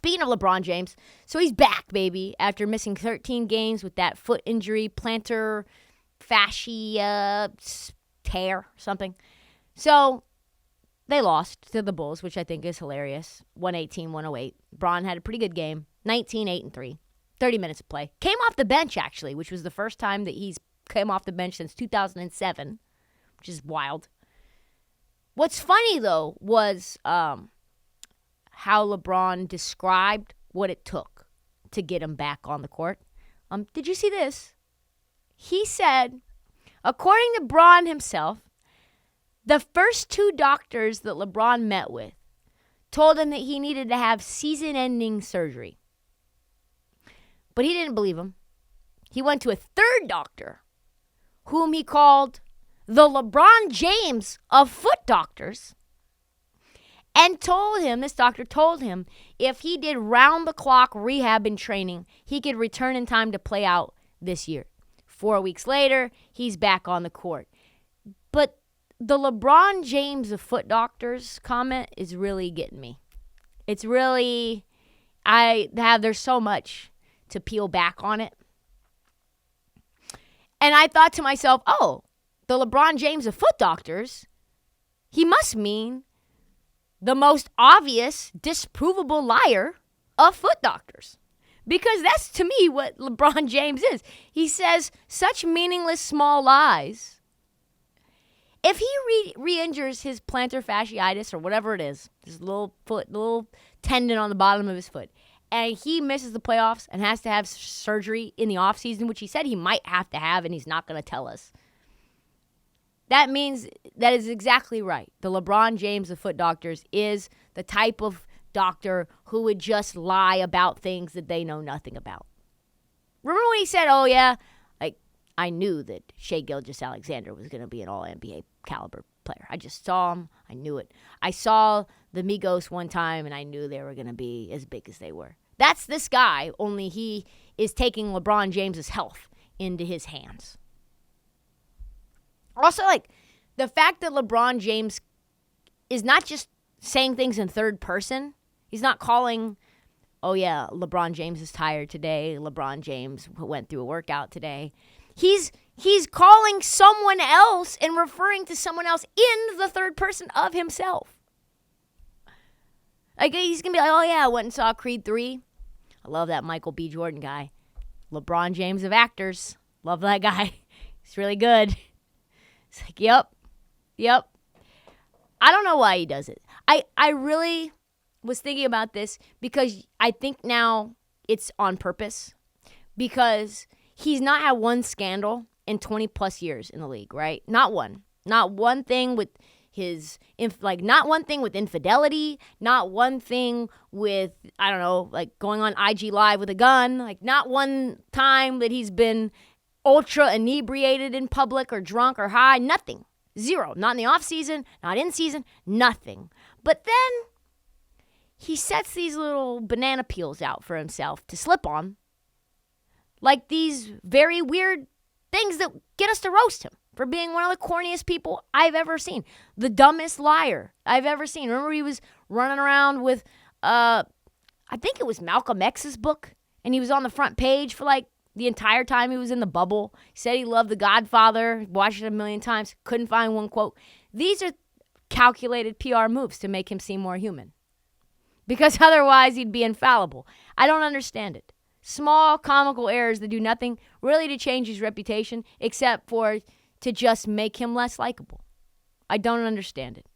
Speaking of LeBron James, so he's back, baby, after missing 13 games with that foot injury, plantar fascia tear, something. So they lost to the Bulls, which I think is hilarious. 118-108. Bron had a pretty good game. 19-8-3. 30 minutes of play. Came off the bench, actually, which was the first time that he's came off the bench since 2007, which is wild. What's funny, though, was how LeBron described what it took to get him back on the court. Did you see this? He said, according to Bron himself, the first two doctors that LeBron met with told him that he needed to have season-ending surgery. But he didn't believe him. He went to a third doctor, whom he called the LeBron James of foot doctors, and this doctor told him, if he did round-the-clock rehab and training, he could return in time to play out this year. 4 weeks later, he's back on the court. But the LeBron James of foot doctors comment is really getting me. It's really, there's so much to peel back on it. And I thought to myself, oh, the LeBron James of foot doctors, he must mean the most obvious, disprovable liar of foot doctors. Because that's, to me, what LeBron James is. He says such meaningless small lies. If he re-injures his plantar fasciitis or whatever it is, his little tendon on the bottom of his foot, and he misses the playoffs and has to have surgery in the offseason, which he said he might have to have, and he's not going to tell us, that means that is exactly right. The LeBron James of foot doctors is the type of doctor who would just lie about things that they know nothing about. Remember when he said, oh, yeah, like, I knew that Shai Gilgeous-Alexander was going to be an all-NBA caliber player. I just saw him. I knew it. I saw the Migos one time, and I knew they were going to be as big as they were. That's this guy, only he is taking LeBron James's health into his hands. Also, like, the fact that LeBron James is not just saying things in third person. He's not calling, oh, yeah, LeBron James is tired today. LeBron James went through a workout today. He's calling someone else and referring to someone else in the third person of himself. Like, he's going to be like, oh, yeah, I went and saw Creed 3. I love that Michael B. Jordan guy. LeBron James of actors. Love that guy. He's really good. It's like, yep. I don't know why he does it. I really was thinking about this because I think now it's on purpose because he's not had one scandal in 20 plus years in the league, right? Not one. Not one thing with not one thing with infidelity, not one thing with, I don't know, like going on IG Live with a gun, like not one time that he's been ultra inebriated in public or drunk or high, nothing. Zero. Not in the off season, not in season, nothing. But then he sets these little banana peels out for himself to slip on, like these very weird things that get us to roast him for being one of the corniest people I've ever seen. The dumbest liar I've ever seen. Remember he was running around with, I think it was Malcolm X's book, and he was on the front page for like the entire time he was in the bubble. He said he loved The Godfather, watched it a million times, couldn't find one quote. These are calculated PR moves to make him seem more human. Because otherwise he'd be infallible. I don't understand it. Small comical errors that do nothing really to change his reputation except for to just make him less likable. I don't understand it.